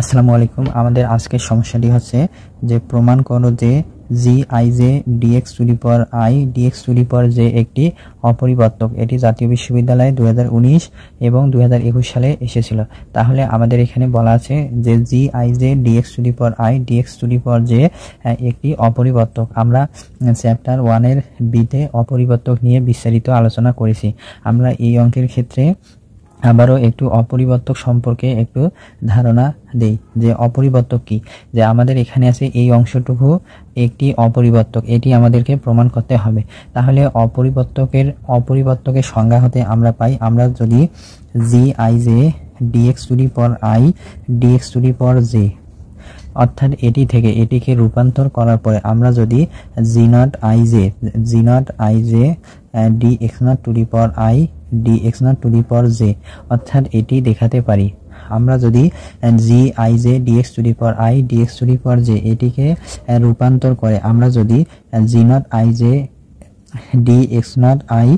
আসসালামু আলাইকুম। আমাদের আজকের সমস্যাটি হচ্ছে যে প্রমাণ করো যে G I J dx to the power I dx to the power J একটি অপরিবর্তক। এটি জাতীয় বিশ্ববিদ্যালয়ে 2019 এবং 2021 সালে এসেছিল। তাহলে আমাদের এখানে বলা আছে যে G I J dx to the power I dx to the power J একটি অপরিবর্তক। আমরা চ্যাপ্টার 1-এর বিতে অপরিবর্তক নিয়ে বিস্তারিত আলোচনা করেছি। আমরা এই অঙ্কের ক্ষেত্রে আবারও একটু অপরিবর্তক সম্পর্কে একটু ধারণা দেই যে অপরিবর্তক কি। যে আমাদের এখানে আছে এই অংশটুকু একটি অপরিবর্তক, এটি আমাদেরকে প্রমাণ করতে হবে। তাহলে অপরিবর্তকের সংজ্ঞা হতে আমরা পাই, আমরা যদি g I J dx to the power I dx to the power j অর্থাৎ এটি থেকে এটিকে রূপান্তর করার পরে আমরা যদি g not I J D x nought to the power i D x nought to the power j অর্থাৎ এটি দেখাতে পারি। আমরা যদি g I J dx to the power I dx to the power j এটিকে রূপান্তর করে আমরা যদি g not I J D x not I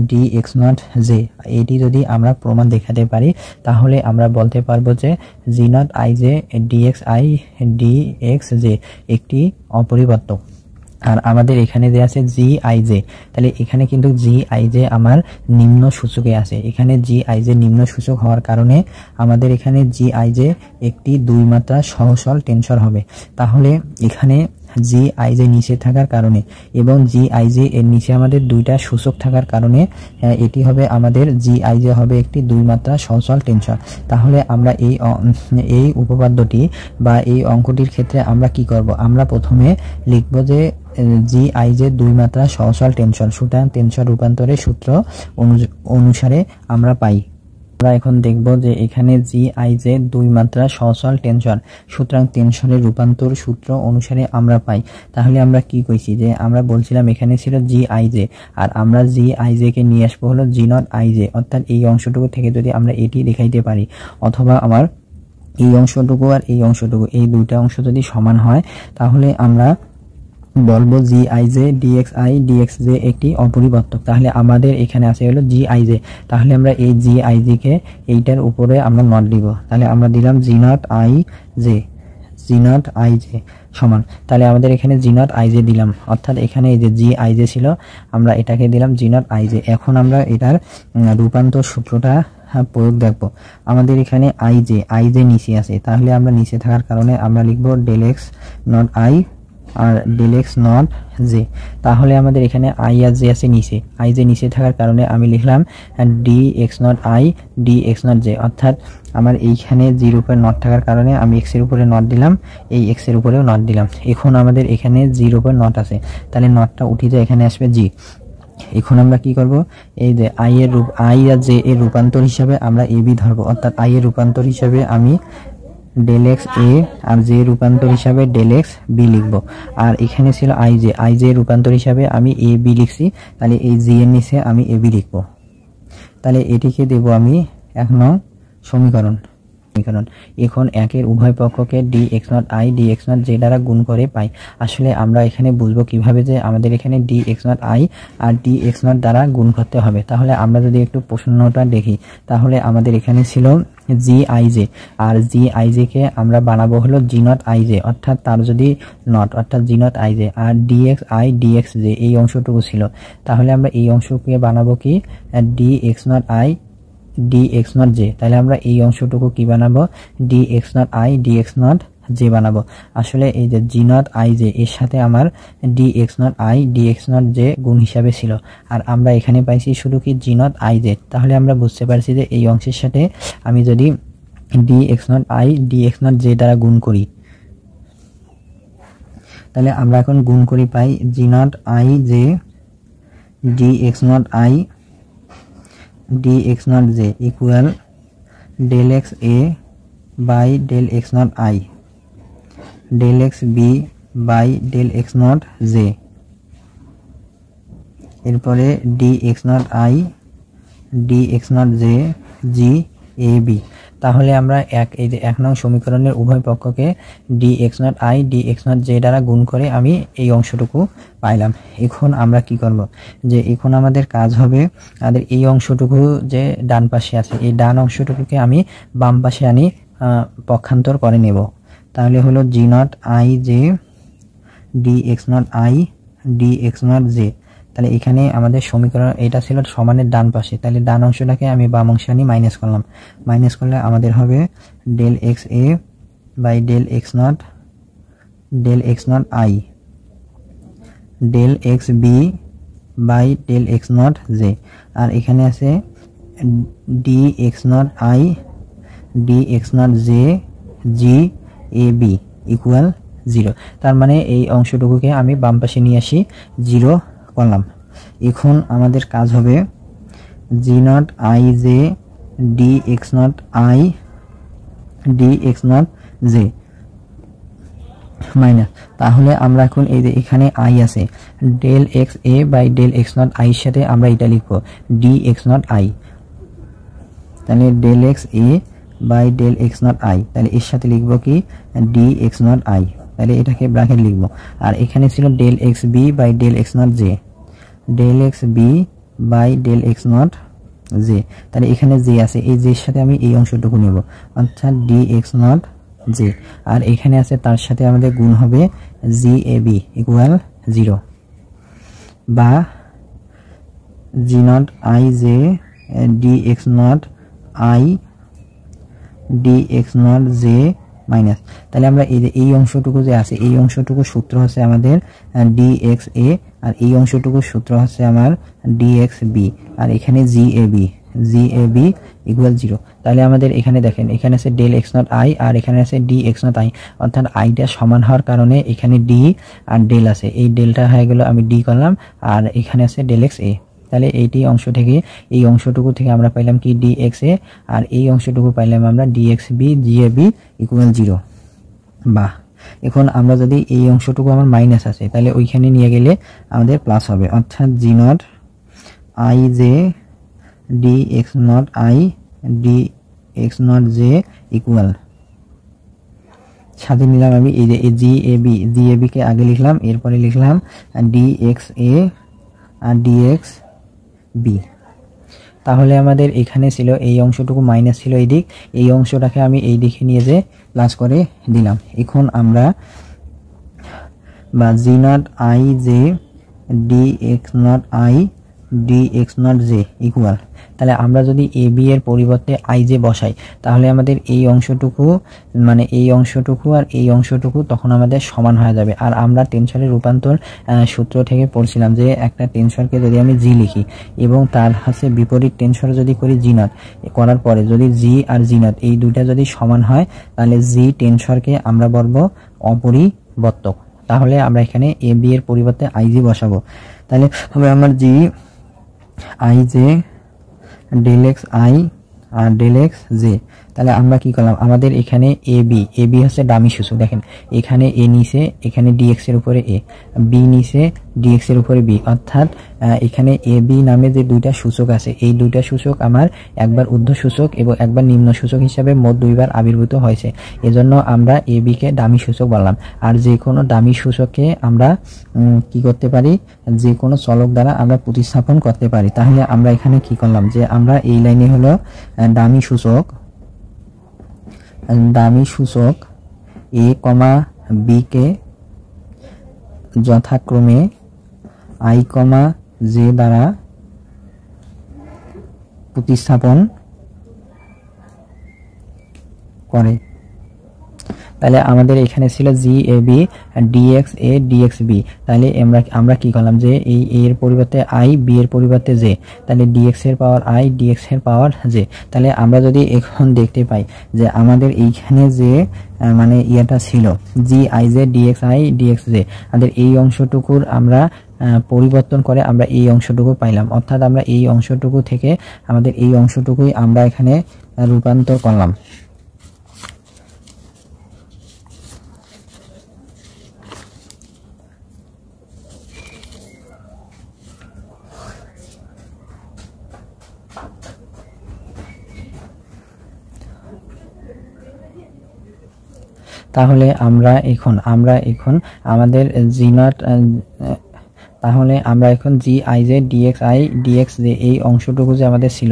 D x not J এটি যদি আমরা প্রমাণ দেখাতে পারি, তাহলে আমরা বলতে পারবো যে g not I J dx i D x j একটি অপরিবর্তক। আর আমাদের এখানে যে আছে জি আই জে, তাহলে এখানে কিন্তু জি আই জে আমার নিম্ন সূচকে আছে। এখানে জি আই জে নিম্ন সূচক হওয়ার কারণে আমাদের এখানে জি আই জে একটি দুই মাত্রা সহসরল টেনসর হবে। তাহলে এখানে জি আই জে নিচে থাকার কারণে এবং জি আই জে এর নিচে আমাদের দুইটা সূচক থাকার কারণে এটি হবে আমাদের জি আই জে হবে একটি দুই মাত্রা সহসরল টেনসর। তাহলে আমরা এই উপপাদ্যটি বা এই অঙ্কটির ক্ষেত্রে আমরা কি করব, আমরা প্রথমে লিখব যে জি আই জে দুই মাত্রা সহসরল টেনসর। সুতরাং টেনসর রূপান্তরের সূত্র অনুসারে আমরা পাই। আমরা এখন দেখব যে এখানে জি আই জে দুই মাত্রা সহসরল টেনসর, সুতরাং টেনসরের রূপান্তর সূত্র অনুসারে আমরা পাই। তাহলে আমরা কি কইছি যে আমরা বলছিলাম এখানে ছিল জি আই জে, আর আমরা জি আই জে কে নিয়ে আসবো হলো জি নট আই জে, অর্থাৎ এই অংশটুকু থেকে যদি আমরা এটি দেখাইতে পারি, অথবা আমার এই অংশটুকু আর এই অংশটুকু এই দুইটা অংশ যদি সমান হয়, তাহলে আমরা বলবো G I J dx I D X J একটি অপরিবর্তক। তাহলে আমাদের এখানে আছে হলো জি আই জে, তাহলে আমরা এই জি আই জে কে এইটার উপরে আমরা নট দিব। তাহলে আমরা দিলাম জি নট আই জে সমান, তাহলে আমাদের এখানে জি নট আই জে দিলাম, অর্থাৎ এখানে এই যে জি আই জে ছিল আমরা এটাকে দিলাম জি নট আই জে। এখন আমরা এটার রূপান্তর সূত্রটা প্রয়োগ দেখবো। আমাদের এখানে আই জে নিচে আছে, তাহলে আমরা নিচে থাকার কারণে আমরা লিখবো ডেল এক্স নট আই আর ডেল এক্স নট জে। তাহলে আমাদের এখানে আই আর জে আছে নিচে, আই জে নিচে থাকার কারণে আমি লিখলাম D x not I D x not J, অর্থাৎ আমার এইখানে জির উপরে নট থাকার কারণে আমি এক্স এর উপরে নট দিলাম, এই এক্স এর উপরেও নট দিলাম। এখন আমাদের এখানে জির উপরে নট আছে, তাহলে নটটা উঠে যায়, এখানে আসবে জি। এখন আমরা কি করব, এই যে আই আর জে এর রূপান্তর হিসাবে আমরা এ বি ধরবো, অর্থাৎ আই এর রূপান্তর হিসাবে আমি ডেল এক্স এ আর জে রূপান্তর হিসাবে ডেল এক্স বি লিখবো। আর এখানে ছিল আই জে রূপান্তর হিসাবে আমি এ বি লিখছি, তাহলে এই জি এর নিচে আমি এ বি লিখবো। তাহলে এটিকে দেব আমি 1 নং সমীকরণ। এখন একের উভয় পক্ষকে D x not I D x not j দ্বারা গুণ করে পাই। আসলে আমরা এখানে বুঝবো কিভাবে যে আমাদের এখানে ডি এক্স নট আই আর ডি এক্স নট দ্বারা গুণ করতে হবে। তাহলে আমরা যদি একটু প্রশ্নটা দেখি, তাহলে আমাদের এখানে ছিল জি আই জে, আর জি আই জে কে আমরা বানাবো হলো জি নট আই জে, অর্থাৎ তার যদি নট অর্থাৎ জি নট আই জে, আর D x i D x j এই অংশটুকু ছিল, তাহলে আমরা এই অংশকে বানাবো কি d x not I D x not J. তাহলে আমরা এই অংশটুকু কি বানাবো d x not I D x not j বানাবো। আসলে এই যে জি নট আই জে এর সাথে আমার D x not I D x not J গুণ হিসাবে ছিল, আর আমরা এখানে পাইছি শুধু কি জি নট আই জে। তাহলে আমরা বুঝতে পারছি যে এই অংশের সাথে আমি যদি d x not I D x not j দ্বারা গুণ করি, তাহলে আমরা এখন গুণ করি পাই g not I J D x not I D x not J equal del x a by del x not i del x B by del x not j, এরপরে d x not I D x not j g a b. তাহলে আমরা এই যে 1 নং সমীকরণের উভয় পক্ষকে D x not I D x not j দ্বারা গুণ করে আমি এই অংশটুকু পাইলাম। এখন আমরা কি করব, যে এখন আমাদের কাজ হবে আমাদের এই অংশটুকু যে ডান পাশে আছে এই ডান অংশটুকুকে আমি বাম পাশে আনি পক্ষান্তর করে নেব। তাহলে হলো g not I j dx nought i dx nought J. তাহলে এখানে আমাদের সমীকরণ এটা ছিল সমানের ডান পাশে, তাহলে ডান অংশটাকে আমি বাম অংশে আনি মাইনাস করলাম। মাইনাস করলে আমাদের হবে del x a by del x not i del x B by del x not j. আর এখানে আছে d x not I D x not j g a b equal 0। তার মানে এই অংশটুকুকে আমি বাম পাশে নিয়ে আসি 0 করলাম। এখন আমাদের কাজ হবে g not I J D x not I D x not j minus. তাহলে আমরা এখন এই যে এখানে আই আছে del x a by del x not i এর সাথে আমরা এটা লিখব ডি এক্স নট আই। তাহলে del x a by del x not i, তাহলে এর সাথে লিখব কি ডি এক্স নট আই, তাহলে এটাকে ব্র্যাকেট লিখব। আর এখানে ছিল del x B by del x not J, del x B by del x not J. তাহলে এখানে জে আছে, এই জের সাথে আমি এই অংশটুকু নেব অর্থাৎ ডি এক্স নট জে। আর এখানে আছে তার সাথে আমাদের গুণ হবে জি এ বি ইকুয়াল 0 বা জি not I J D x not I D x not j minus. তাহলে আমরা এই যে এই অংশটুকু যে আছে এই অংশটুকু সূত্র হচ্ছে আমাদের ডি এক্স এ, আর এই অংশটুকু সূত্র হচ্ছে আমার ডি এক্স বি, আর এখানে জি এ বি ইকুয়াল 0। তাহলে আমাদের এখানে দেখেন এখানে আছে ডেল এক্স নট আই আর এখানে আছে ডি এক্স নট আই, অর্থাৎ আইটা সমান হওয়ার কারণে এখানে ডি আর ডেল আছে, এই ডেলটা হয়ে গেল আমি ডি করলাম, আর এখানে আছে ডেল এক্স এ। তাহলে এইটি অংশ থেকে এই অংশটুকু থেকে আমরা পাইলাম কি ডি এক্স এ, আর এই অংশটুকু পাইলাম আমরা D x B G a b equal 0 বা। এখন আমরা যদি এই অংশটুকু আমার মাইনাস আছে তাহলে ওইখানে নিয়ে গেলে আমাদের প্লাস হবে, অর্থাৎ g not I J D x not I D x not J equal সাথে নিলাম আমি এই যে জি এ বি কে আগে লিখলাম, এরপরে লিখলাম ডি এক্স এ আর ডি এক্স বি। তাহলে আমাদের এখানে ছিল এই অংশটুকু মাইনাস ছিল এই দিক, এই অংশটাকে আমি এই দিকে নিয়ে যে প্লাস করে দিলাম। এখন আমরা বা জি not I J D x not I D x not J equal, তাহলে আমরা যদি এ বি এর পরিবর্তে আই জে বসাই তাহলে আমাদের এই অংশটুকু মানে এই অংশটুকু আর এই অংশটুকু তখন আমাদের সমান হয়ে যাবে। আর আমরা টেনসরের রূপান্তর সূত্র থেকে পড়ছিলাম যে একটা টেনসরকে যদি আমি জি লিখি এবং তার হচ্ছে বিপরীত টেনসর যদি করি জি নট, করার পরে যদি জি আর জি নট এই দুইটা যদি সমান হয় তাহলে জি টেনসরকে আমরা বলবো অপরিবর্তক। তাহলে আমরা এখানে এ বি এর পরিবর্তে আই জি বসাবো, তাহলে হবে আমার G I J del X I আর ডেল এক্স জে। তাহলে আমরা কি করলাম আমাদের এখানে এ বি হচ্ছে ডামি সূচক, দেখেন এখানে এ নিচে এখানে ডিএক্স এর উপরে এ, বি নিচে ডিএক্স এর উপরে বি, অর্থাৎ এখানে এ বি নামে যে দুইটা সূচক আছে এই দুইটা সূচক আমার একবার ঊর্ধ্ব সূচক এবং একবার নিম্ন সূচক হিসাবে মোট দুইবার আবির্ভূত হয়েছে, এজন্য আমরা এ বি কে ডামি সূচক বললাম। আর যে কোনো ডামি সূচককে আমরা কি করতে পারি, যে কোনো চলক দ্বারা আমরা প্রতিস্থাপন করতে পারি। তাহলে আমরা এখানে কি করলাম যে আমরা এই লাইনে হলো ডামি সূচক এ কমা বি কে যথাক্রমে আই কমা জে দ্বারা প্রতিস্থাপন করে। তাহলে আমাদের এখানে ছিল জি a B dx A dx B, তাহলে আমরা কি করলাম যে এই এ এর পরিবর্তে আই বি এর পরিবর্তে জে, তাহলে ডিএক্স এর পাওয়ার আই ডিএক্স এর পাওয়ার জে। তাহলে আমরা যদি এখন দেখতে পাই যে আমাদের এইখানে যে মানে ইয়েটা ছিল G I J dx I D X J, আমাদের এই অংশটুকুর আমরা পরিবর্তন করে আমরা এই অংশটুকু পাইলাম, অর্থাৎ আমরা এই অংশটুকু থেকে আমাদের এই অংশটুকুই আমরা এখানে রূপান্তর করলাম। তাহলে আমরা এখন আমাদের জি নট তাহলে আমরা এখন G I J dx I D X J এই অংশটুকু যে আমাদের ছিল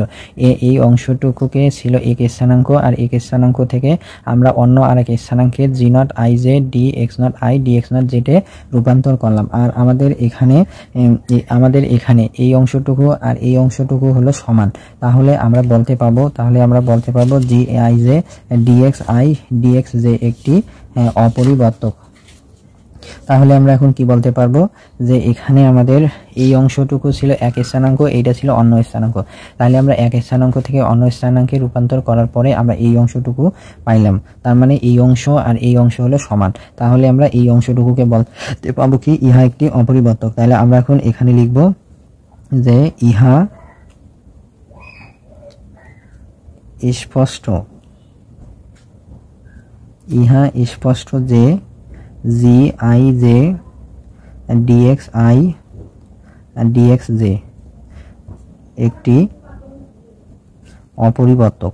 এই অংশটুকুকে ছিল এক স্থানাঙ্ক, আর এক স্থানাঙ্ক থেকে আমরা অন্য আরেক স্থানাঙ্কের G not I J D x not I D x naught জেটে রূপান্তর করলাম। আর আমাদের এখানে এই অংশটুকু আর এই অংশটুকু হলো সমান। তাহলে আমরা বলতে পারবো G I J dx I D X J একটি অপরিবর্তক। তাহলে আমরা এখন কি বলতে পারবো যে এখানে আমাদের এই অংশটুকু ছিল এক স্থানাঙ্ক, এইটা ছিল অন্য স্থানাঙ্ক। তাহলে আমরা এক স্থানাঙ্ক থেকে অন্য স্থানাঙ্কে রূপান্তর করার পরে আমরা এই অংশটুকু পাইলাম। তার মানে এই অংশ আর এই অংশ হলো সমান। তাহলে আমরা এই অংশটুকুকে বলতে পারবো কি ইহা একটি অপরিবর্তক। তাহলে আমরা এখন এখানে লিখব যে ইহা স্পষ্ট যে G I J dx I D X J একটি অপরিবর্তক।